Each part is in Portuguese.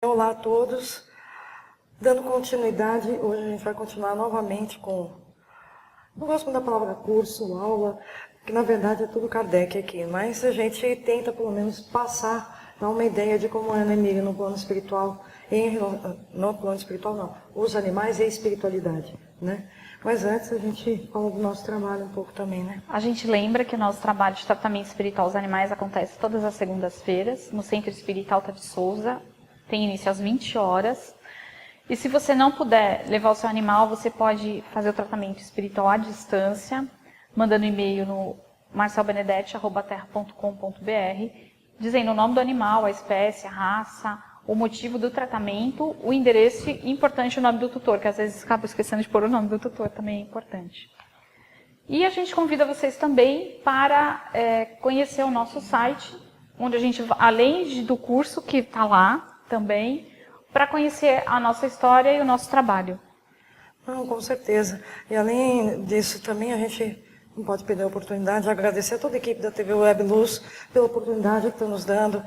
Olá a todos, dando continuidade, hoje a gente vai continuar novamente com, não gosto muito da palavra curso, aula, que na verdade é tudo Kardec aqui, mas a gente tenta pelo menos passar, dar uma ideia de como é, né, Miriam, no plano espiritual, no plano espiritual não, os animais e a espiritualidade, né? Mas antes a gente fala do nosso trabalho um pouco também, né? A gente lembra que o nosso trabalho de tratamento espiritual aos animais acontece todas as segundas-feiras, no Centro Espírita Alta de Souza, tem início às 20 horas. E se você não puder levar o seu animal, você pode fazer o tratamento espiritual à distância, mandando e-mail no marcelbenedetti@terra.com.br, dizendo o nome do animal, a espécie, a raça, o motivo do tratamento, o endereço e, importante, o nome do tutor, que às vezes acaba esquecendo de pôr o nome do tutor, também é importante. E a gente convida vocês também para conhecer o nosso site, onde a gente, além do curso que está lá também, para conhecer a nossa história e o nosso trabalho. Não, com certeza. E além disso também a gente não pode perder a oportunidade de agradecer a toda a equipe da TV Web Luz pela oportunidade que estão nos dando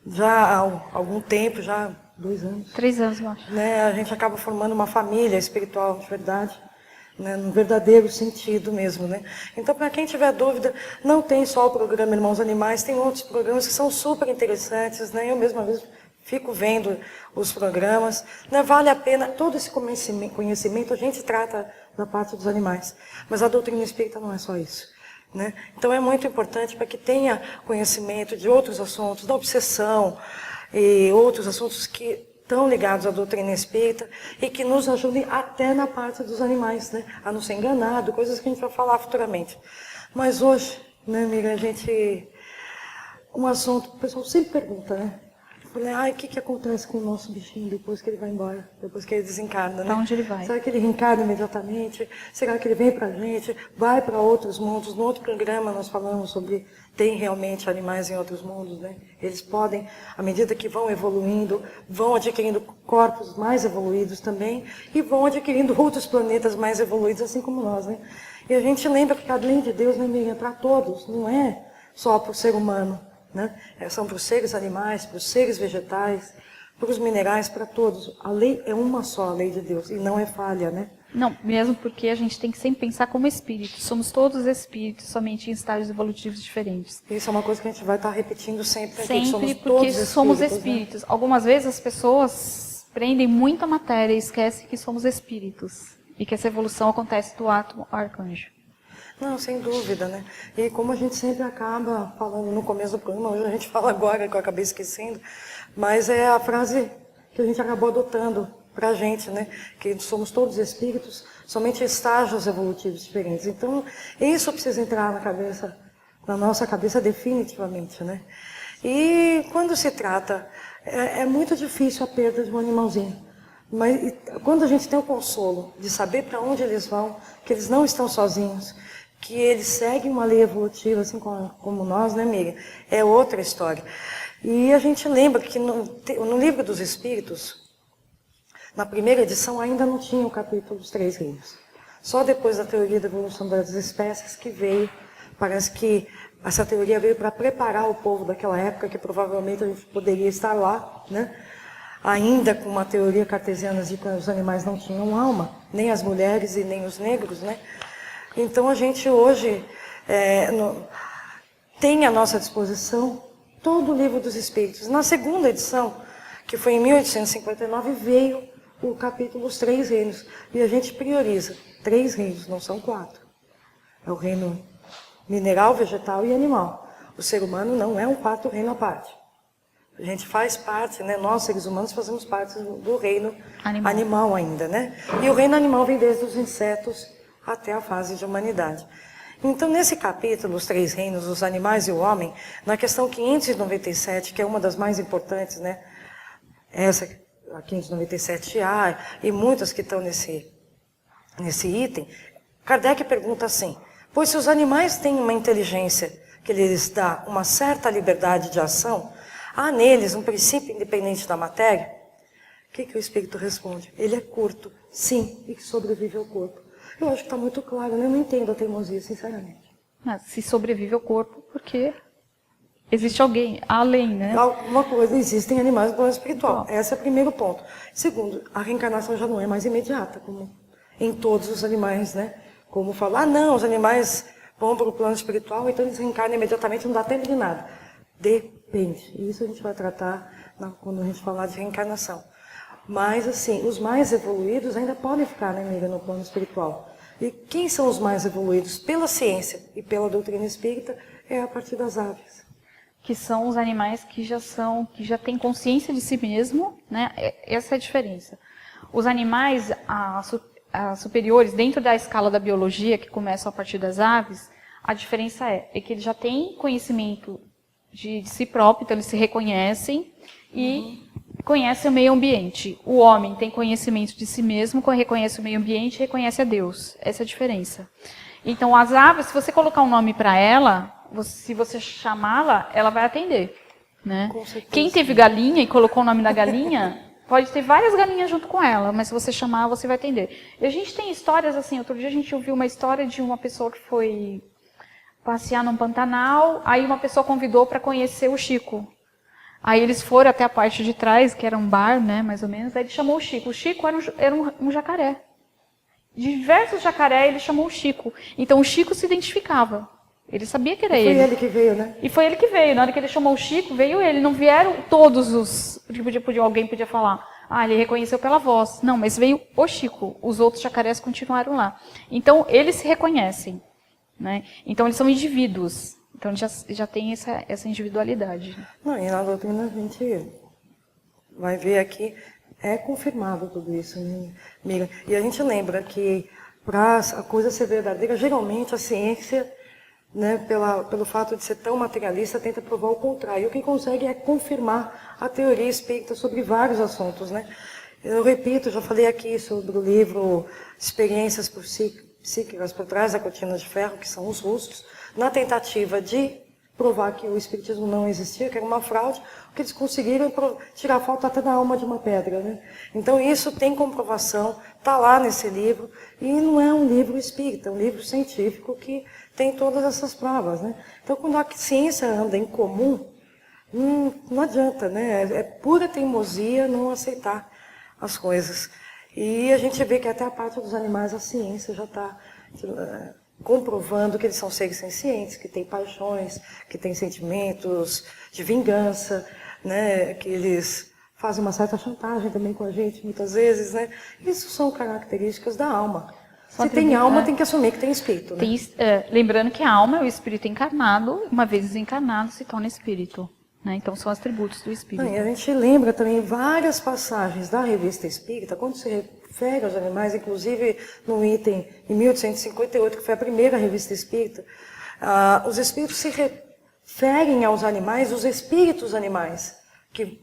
já há algum tempo, já 2 anos. 3 anos, eu acho. Né, a gente acaba formando uma família espiritual de verdade, né, no verdadeiro sentido mesmo, né? Então, para quem tiver dúvida, não tem só o programa Irmãos Animais, tem outros programas que são super interessantes, né? Eu mesma vez fico vendo os programas, né? Vale a pena, todo esse conhecimento a gente trata da parte dos animais, mas a doutrina espírita não é só isso, né? Então é muito importante para que tenha conhecimento de outros assuntos, da obsessão e outros assuntos que estão ligados à doutrina espírita e que nos ajudem até na parte dos animais, né? A não ser enganado, coisas que a gente vai falar futuramente. Mas hoje, né, amiga, um assunto, o pessoal sempre pergunta, né? Eu falei, o que acontece com o nosso bichinho depois que ele vai embora, depois que ele desencarna, né? Para onde ele vai? Será que ele reencarna imediatamente? Será que ele vem pra gente? Vai para outros mundos? No outro programa nós falamos sobre, tem realmente animais em outros mundos, né? Eles podem, à medida que vão evoluindo, vão adquirindo corpos mais evoluídos também, e vão adquirindo outros planetas mais evoluídos, assim como nós, né? E a gente lembra que a lei de Deus, né, Miriam, para todos, não é só para o ser humano, né? São para os seres animais, para os seres vegetais, para os minerais, para todos. A lei é uma só, a lei de Deus, e não é falha, né? Não, mesmo porque a gente tem que sempre pensar como espíritos. Somos todos espíritos, somente em estágios evolutivos diferentes. Isso é uma coisa que a gente vai estar repetindo sempre. Aqui, Sempre, somos porque todos somos espíritos, espíritos. né? Algumas vezes as pessoas prendem muito a matéria e esquecem que somos espíritos. E que essa evolução acontece do átomo ao arcanjo. Não, sem dúvida, né? E como a gente sempre acaba falando no começo do programa, hoje a gente fala agora, que eu acabei esquecendo, mas é a frase que a gente acabou adotando para a gente, né? Que somos todos espíritos, somente estágios evolutivos diferentes. Então, isso precisa entrar na nossa cabeça definitivamente, né? E quando se trata, é muito difícil a perda de um animalzinho. Mas quando a gente tem o consolo de saber para onde eles vão, que eles não estão sozinhos, que eles seguem uma lei evolutiva, assim como nós, né, Miriam? É outra história. E a gente lembra que no Livro dos Espíritos, na primeira edição, ainda não tinha o capítulo dos 3 reinos. Só depois da teoria da evolução das espécies que veio, parece que essa teoria veio para preparar o povo daquela época, que provavelmente a gente poderia estar lá, né? Ainda com uma teoria cartesiana de que os animais não tinham alma, nem as mulheres e nem os negros, né? Então a gente hoje tem à nossa disposição todo o Livro dos Espíritos. Na segunda edição, que foi em 1859, veio o capítulo Os 3 Reinos. E a gente prioriza 3 reinos, não são 4. É o reino mineral, vegetal e animal. O ser humano não é um 4º reino à parte. A gente faz parte, né? Nós, seres humanos, fazemos parte do reino animal ainda, né? E o reino animal vem desde os insetos até a fase de humanidade. Então, nesse capítulo, Os 3 Reinos, os animais e o homem, na questão 597, que é uma das mais importantes, né? Essa, a 597A, e muitas que estão nesse item, Kardec pergunta assim, pois se os animais têm uma inteligência que lhes dá uma certa liberdade de ação, há neles um princípio independente da matéria? O que o Espírito responde? Ele é curto, sim, e que sobrevive ao corpo. Eu acho que está muito claro, né? Eu não entendo a teimosia, sinceramente. Se sobrevive ao corpo, porque existe alguém além, né? Alguma coisa, existem animais no plano espiritual. Esse é o primeiro ponto. Segundo, a reencarnação já não é mais imediata, como em todos os animais, né? Como falar, não, os animais vão para o plano espiritual, então eles reencarnam imediatamente, não dá tempo de nada. Depende. Isso a gente vai tratar quando a gente falar de reencarnação. Mas, assim, os mais evoluídos ainda podem ficar, né, amiga, no plano espiritual. E quem são os mais evoluídos? Pela ciência e pela doutrina espírita, é a partir das aves. Que são os animais que já têm consciência de si mesmo, né? Essa é a diferença. Os animais superiores, dentro da escala da biologia, que começam a partir das aves, a diferença é que eles já têm conhecimento de si próprio, então eles se reconhecem e conhecem o meio ambiente. O homem tem conhecimento de si mesmo, reconhece o meio ambiente e reconhece a Deus. Essa é a diferença. Então, as aves, se você colocar um nome para ela, se você chamá-la, ela vai atender, né? Quem teve galinha e colocou o nome da galinha, pode ter várias galinhas junto com ela, mas se você chamar, você vai atender. E a gente tem histórias assim, outro dia a gente ouviu uma história de uma pessoa que foi passear num Pantanal, aí uma pessoa convidou para conhecer o Chico. Aí eles foram até a parte de trás, que era um bar, né, mais ou menos, aí ele chamou o Chico. O Chico era um jacaré. Diversos jacaré, ele chamou o Chico. Então o Chico se identificava. Ele sabia que era ele. Foi ele que veio, né? E foi ele que veio. Na hora que ele chamou o Chico, veio ele. Não vieram todos os... Alguém podia falar, ele reconheceu pela voz. Não, mas veio o Chico. Os outros jacarés continuaram lá. Então, eles se reconhecem, né? Então, eles são indivíduos. Então, já tem essa individualidade. Não, e na doutrina a gente vai ver aqui, é confirmado tudo isso, né, Mira? E a gente lembra que para a coisa ser verdadeira, geralmente a ciência, né, pelo fato de ser tão materialista, tenta provar o contrário. E o que consegue é confirmar a teoria espírita sobre vários assuntos, né? Eu repito, já falei aqui sobre o livro Experiências Psíquicas por Trás da Cortina de Ferro, que são os russos, na tentativa de provar que o espiritismo não existia, que era uma fraude, o que eles conseguiram tirar a falta até da alma de uma pedra, né? Então isso tem comprovação, está lá nesse livro, e não é um livro espírita, é um livro científico que tem todas essas provas, né? Então quando a ciência anda em comum, não adianta, né? É pura teimosia não aceitar as coisas. E a gente vê que até a parte dos animais a ciência já está comprovando que eles são seres sencientes, que têm paixões, que têm sentimentos de vingança, né? Que eles fazem uma certa chantagem também com a gente, muitas vezes, né? Isso são características da alma. Se tem alma, tem que assumir que tem espírito, né? Lembrando que a alma é o espírito encarnado, uma vez desencarnado, se torna espírito, né? Então, são atributos do espírito. E a gente lembra também várias passagens da Revista Espírita, quando se refere aos animais, inclusive no item em 1858, que foi a primeira Revista Espírita, os espíritos se referem aos animais, os espíritos animais, que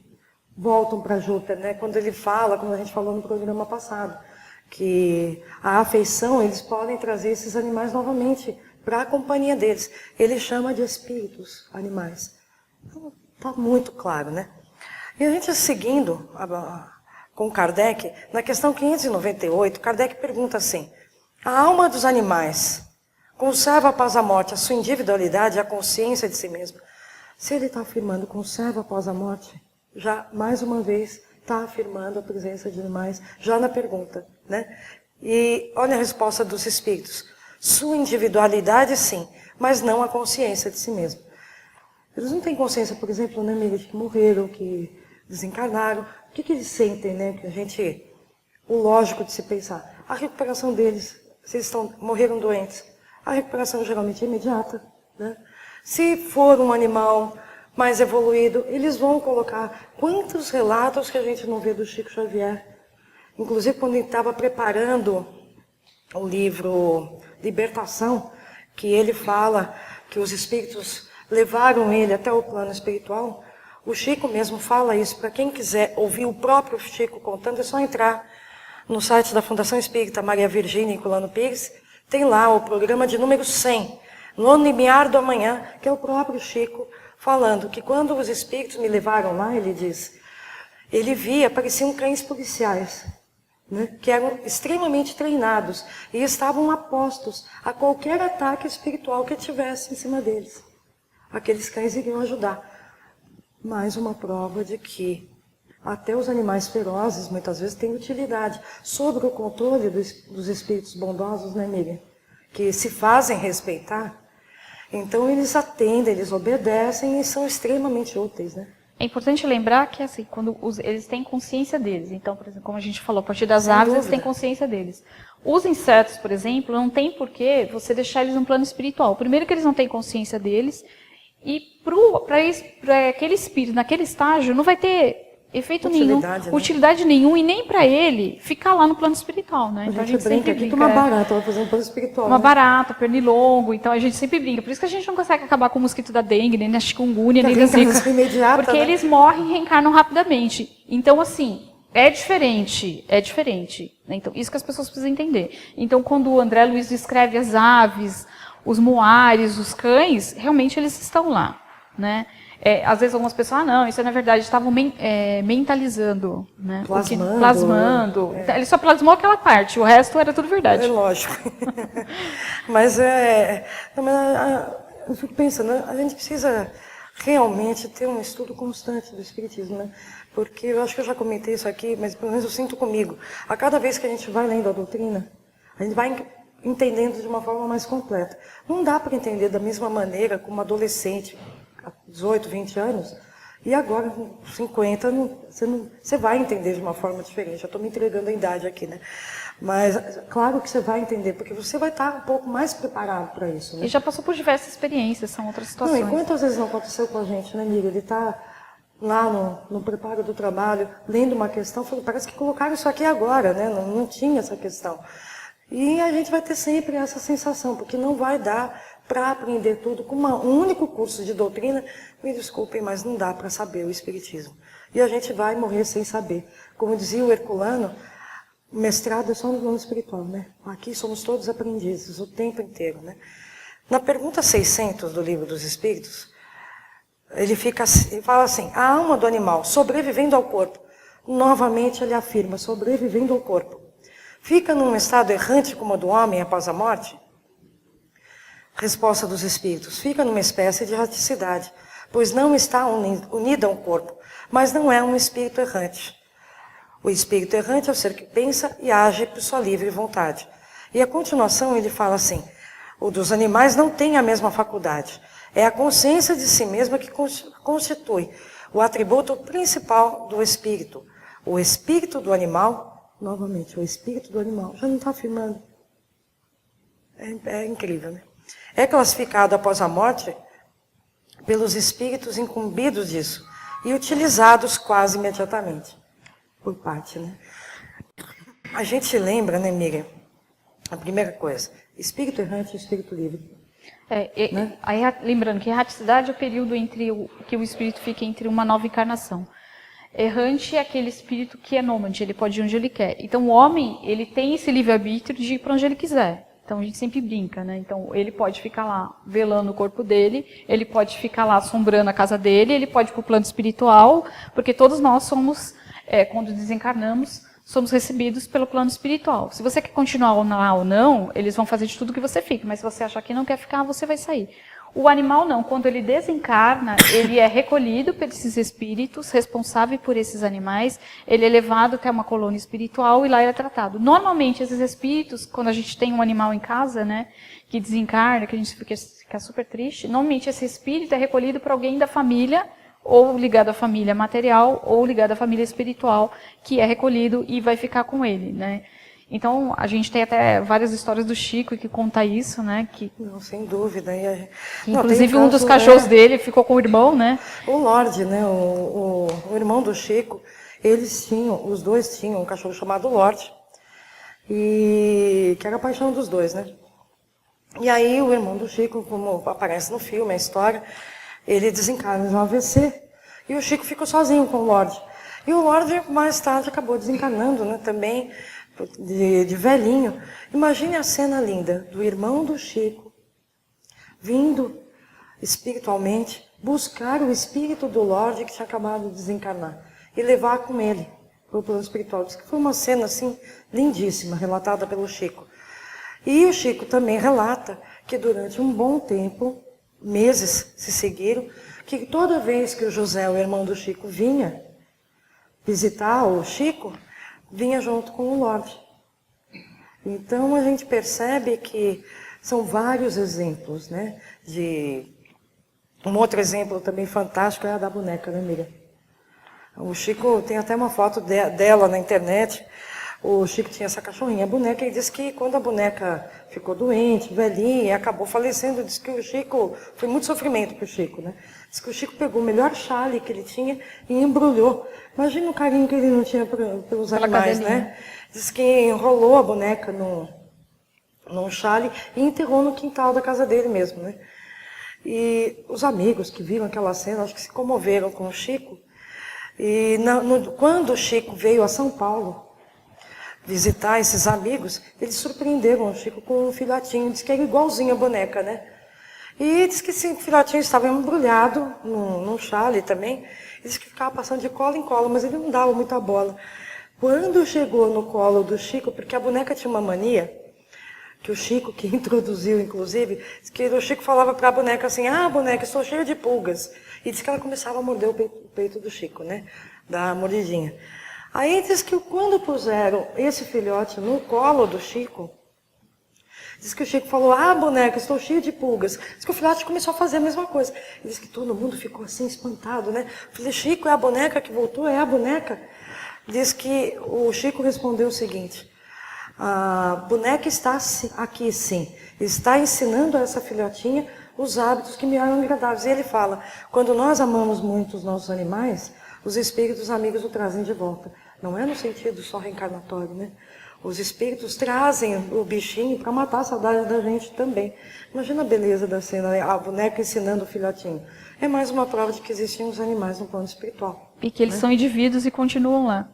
voltam para Júpiter, né? Quando ele fala, como a gente falou no programa passado, que a afeição, eles podem trazer esses animais novamente para a companhia deles. Ele chama de espíritos animais. Então, está muito claro, né? E a gente seguindo com Kardec, na questão 598, Kardec pergunta assim: a alma dos animais conserva após a morte a sua individualidade e a consciência de si mesmo? Se ele está afirmando conserva após a morte, já mais uma vez está afirmando a presença de animais, já na pergunta, né? E olha a resposta dos espíritos: sua individualidade sim, mas não a consciência de si mesmo. Eles não têm consciência, por exemplo, né, amiga, de que morreram, que desencarnaram. O que eles sentem, né? O lógico de se pensar. A recuperação deles, se eles morreram doentes, a recuperação geralmente é imediata, né? Se for um animal mais evoluído, eles vão colocar quantos relatos que a gente não vê do Chico Xavier. Inclusive, quando ele estava preparando o livro Libertação, que ele fala que os espíritos levaram ele até o plano espiritual, o Chico mesmo fala isso. Para quem quiser ouvir o próprio Chico contando, é só entrar no site da Fundação Espírita Maria Virgínia Nicolano Pires, tem lá o programa de número 100, no limiar do amanhã, que é o próprio Chico falando que quando os espíritos me levaram lá, ele diz, ele via, pareciam cães policiais. né, que eram extremamente treinados e estavam apostos a qualquer ataque espiritual que tivesse em cima deles. Aqueles cães iriam ajudar. Mais uma prova de que até os animais ferozes, muitas vezes, têm utilidade sobre o controle dos espíritos bondosos, né, Miriam? Que se fazem respeitar. Então, eles atendem, eles obedecem e são extremamente úteis, né? É importante lembrar que, assim, quando eles têm consciência deles. Então, por exemplo, como a gente falou, a partir das Sem aves, dúvida. eles têm consciência deles. Os insetos, por exemplo, não tem por que você deixar eles no plano espiritual. Primeiro que eles não têm consciência deles, e para aquele espírito, naquele estágio, não vai ter efeito Utilidade, nenhum, né? utilidade nenhuma, e nem para ele ficar lá no plano espiritual, né? Então A gente brinca aqui que uma barata vai fazer um plano espiritual. Uma né? barata, pernilongo, então a gente sempre brinca. Por isso que a gente não consegue acabar com o mosquito da dengue, nem da chikungunya, nem da zika. Imediata, Porque né? eles morrem e reencarnam rapidamente. Então, assim, é diferente, é diferente. Então, isso que as pessoas precisam entender. Então, quando o André Luiz descreve as aves, os moares, os cães, realmente eles estão lá, né? Às vezes algumas pessoas, não, isso na verdade estavam mentalizando, né? Plasmando. Então, ele só plasmou aquela parte, o resto era tudo verdade. É lógico. Mas eu fico pensando, a gente precisa realmente ter um estudo constante do Espiritismo, né? Porque eu acho que eu já comentei isso aqui, mas pelo menos eu sinto comigo. A cada vez que a gente vai lendo a doutrina, a gente vai entendendo de uma forma mais completa. Não dá para entender da mesma maneira como adolescente, 18, 20 anos, e agora, com 50, você vai entender de uma forma diferente. Eu estou me entregando a idade aqui, né? Mas, claro que você vai entender, porque você vai estar um pouco mais preparado para isso, né? E já passou por diversas experiências, são outras situações. Não, e quantas vezes não aconteceu com a gente, né, Miriam? Ele está lá no preparo do trabalho, lendo uma questão, falou, parece que colocaram isso aqui agora, né? Não tinha essa questão. E a gente vai ter sempre essa sensação, porque não vai dar para aprender tudo com um único curso de doutrina. Me desculpem, mas não dá para saber o Espiritismo. E a gente vai morrer sem saber. Como dizia o Herculano, o mestrado é só no plano espiritual, né? Aqui somos todos aprendizes o tempo inteiro, né? Na pergunta 600 do Livro dos Espíritos, ele fala assim, a alma do animal sobrevivendo ao corpo. Novamente ele afirma, sobrevivendo ao corpo. Fica num estado errante como o do homem após a morte? Resposta dos Espíritos, fica numa espécie de erraticidade, pois não está unida ao corpo, mas não é um espírito errante. O espírito errante é o ser que pensa e age por sua livre vontade. E a continuação ele fala assim, o dos animais não tem a mesma faculdade. É a consciência de si mesma que constitui o atributo principal do espírito. O espírito do animal, novamente, o espírito do animal, já não está afirmando. É incrível, né? É classificado após a morte pelos espíritos incumbidos disso e utilizados quase imediatamente, por parte, né? A gente lembra, né, Miriam, a primeira coisa, espírito errante e espírito livre. Né? Aí, lembrando que erraticidade é o período que o espírito fica entre uma nova encarnação. Errante é aquele espírito que é nômade, ele pode ir onde ele quer. Então o homem, ele tem esse livre-arbítrio de ir para onde ele quiser. Então a gente sempre brinca, né? Então ele pode ficar lá velando o corpo dele, ele pode ficar lá assombrando a casa dele, ele pode ir para o plano espiritual, porque todos nós somos, quando desencarnamos, somos recebidos pelo plano espiritual. Se você quer continuar lá ou não, eles vão fazer de tudo que você fique, mas se você achar que não quer ficar, você vai sair. O animal não, quando ele desencarna, ele é recolhido por esses espíritos, responsável por esses animais, ele é levado até uma colônia espiritual e lá ele é tratado. Normalmente, esses espíritos, quando a gente tem um animal em casa, né, que desencarna, que a gente fica super triste, normalmente esse espírito é recolhido por alguém da família, ou ligado à família material, ou ligado à família espiritual, que é recolhido e vai ficar com ele, né. Então, a gente tem até várias histórias do Chico que conta isso, né? Não, sem dúvida. Inclusive, um dos cachorros dele ficou com o irmão, né? O Lorde, né? O irmão do Chico, os dois tinham um cachorro chamado Lorde, e que era a paixão dos dois, né? E aí, o irmão do Chico, como aparece no filme, a história, ele desencarna de um AVC, e o Chico ficou sozinho com o Lorde. E o Lorde, mais tarde, acabou desencarnando, né? Também de velhinho. Imagine a cena linda do irmão do Chico vindo espiritualmente buscar o espírito do Lorde que tinha acabado de desencarnar e levar com ele para o plano espiritual. Diz que foi uma cena assim lindíssima, relatada pelo Chico. E o Chico também relata que durante um bom tempo, meses se seguiram, que toda vez que o José, o irmão do Chico, vinha visitar o Chico, vinha junto com o Lorde. Então a gente percebe que são vários exemplos, né? Um outro exemplo também fantástico é a da boneca, né, Miriam? O Chico tem até uma foto dela na internet. O Chico tinha essa cachorrinha, a boneca, e disse que quando a boneca ficou doente, velhinha, acabou falecendo, disse que o Chico, foi muito sofrimento para o Chico, né? Disse que o Chico pegou o melhor chale que ele tinha e embrulhou. Imagina o carinho que ele não tinha pelos animais, né? Disse que enrolou a boneca num chale e enterrou no quintal da casa dele mesmo, né? E os amigos que viram aquela cena, acho que se comoveram com o Chico. E quando o Chico veio a São Paulo visitar esses amigos, eles surpreenderam o Chico com um filhotinho, disse que era igualzinho a boneca, né? E disse que esse filhotinho estava embrulhado num chale também, disse que ficava passando de cola em cola, mas ele não dava muita bola. Quando chegou no colo do Chico, porque a boneca tinha uma mania, que o Chico, que introduziu inclusive, disse que o Chico falava para a boneca assim, boneca, estou cheia de pulgas. E disse que ela começava a morder o peito do Chico, né? Da mordidinha. Aí diz que quando puseram esse filhote no colo do Chico, diz que o Chico falou, boneca, estou cheio de pulgas. Diz que o filhote começou a fazer a mesma coisa. Diz que todo mundo ficou assim espantado, né? Falei, Chico, é a boneca que voltou? É a boneca? Diz que o Chico respondeu o seguinte, a boneca está aqui sim, está ensinando a essa filhotinha os hábitos que me eram agradáveis. E ele fala, quando nós amamos muito os nossos animais, os espíritos amigos o trazem de volta. Não é no sentido só reencarnatório, né? Os espíritos trazem o bichinho para matar a saudade da gente também. Imagina a beleza da cena, né? A boneca ensinando o filhotinho. É mais uma prova de que existem os animais no plano espiritual. E que eles são indivíduos e continuam lá.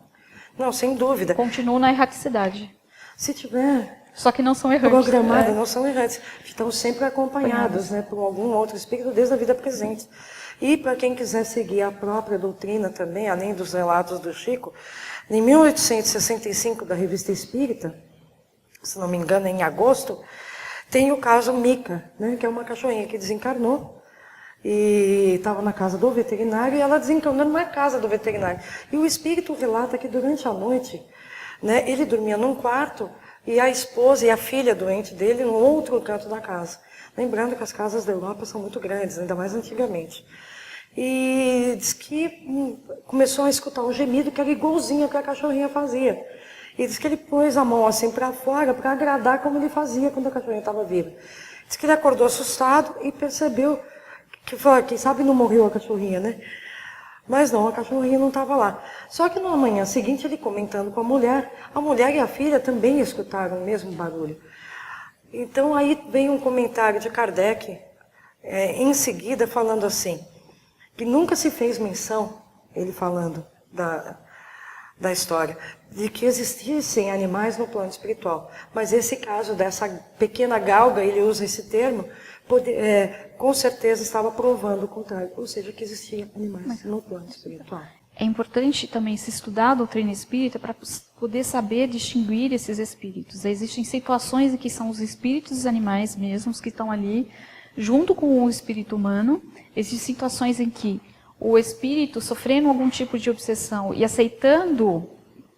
Não, sem dúvida. Continuam na erraticidade. Se tiver só que não são errantes. Programada, não são errantes. Estão sempre acompanhados, né, por algum outro espírito desde a vida presente. E para quem quiser seguir a própria doutrina também, além dos relatos do Chico, em 1865, da Revista Espírita, se não me engano, em agosto, tem o caso Mica, né, que é uma cachorrinha que desencarnou e estava na casa do veterinário e ela desencarnou na casa do veterinário. E o espírito relata que durante a noite, né, ele dormia num quarto e a esposa e a filha doente dele no outro canto da casa. Lembrando que as casas da Europa são muito grandes, ainda mais antigamente. E diz que começou a escutar um gemido que era igualzinho ao que a cachorrinha fazia. E diz que ele pôs a mão assim para fora para agradar como ele fazia quando a cachorrinha estava viva. Diz que ele acordou assustado e percebeu que, quem sabe não morreu a cachorrinha, né? Mas não, a cachorrinha não estava lá. Só que na manhã seguinte, ele comentando com a mulher e a filha também escutaram o mesmo barulho. Então aí vem um comentário de Kardec, em seguida, falando assim, que nunca se fez menção, ele falando da história, de que existissem animais no plano espiritual. Mas esse caso dessa pequena galga, ele usa esse termo, com certeza estava provando o contrário, ou seja, que existiam animais no plano espiritual. É importante também se estudar a doutrina espírita para poder saber distinguir esses espíritos. Existem situações em que são os espíritos dos animais mesmos que estão ali, junto com o espírito humano. Existem situações em que o espírito, sofrendo algum tipo de obsessão e aceitando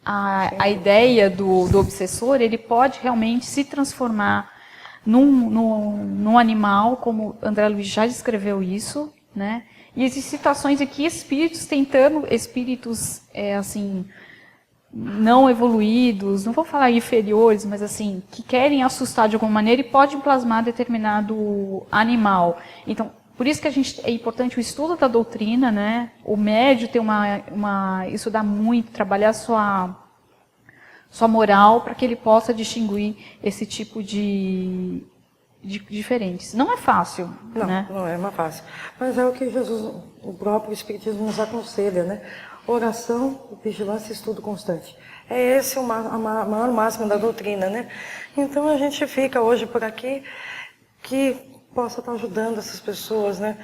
a ideia do obsessor, ele pode realmente se transformar num animal, como André Luiz já descreveu isso, né? E existem situações em que espíritos assim, não evoluídos, não vou falar inferiores, mas assim, que querem assustar de alguma maneira e podem plasmar determinado animal. Então, por isso que é importante o estudo da doutrina, né? O médio ter estudar muito, trabalhar sua moral para que ele possa distinguir esse tipo de diferentes. Não é fácil, né? Não é fácil. Mas é o que Jesus, o próprio Espiritismo nos aconselha, né? Oração, vigilância e estudo constante. É esse a maior máxima da doutrina, né? Então a gente fica hoje por aqui que possa estar ajudando essas pessoas, né?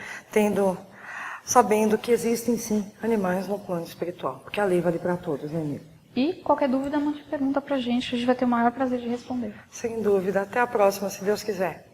Sabendo que existem sim animais no plano espiritual, porque a lei vale para todos, né, amigo? E qualquer dúvida, mande pergunta pra gente, que a gente vai ter o maior prazer de responder. Sem dúvida. Até a próxima, se Deus quiser.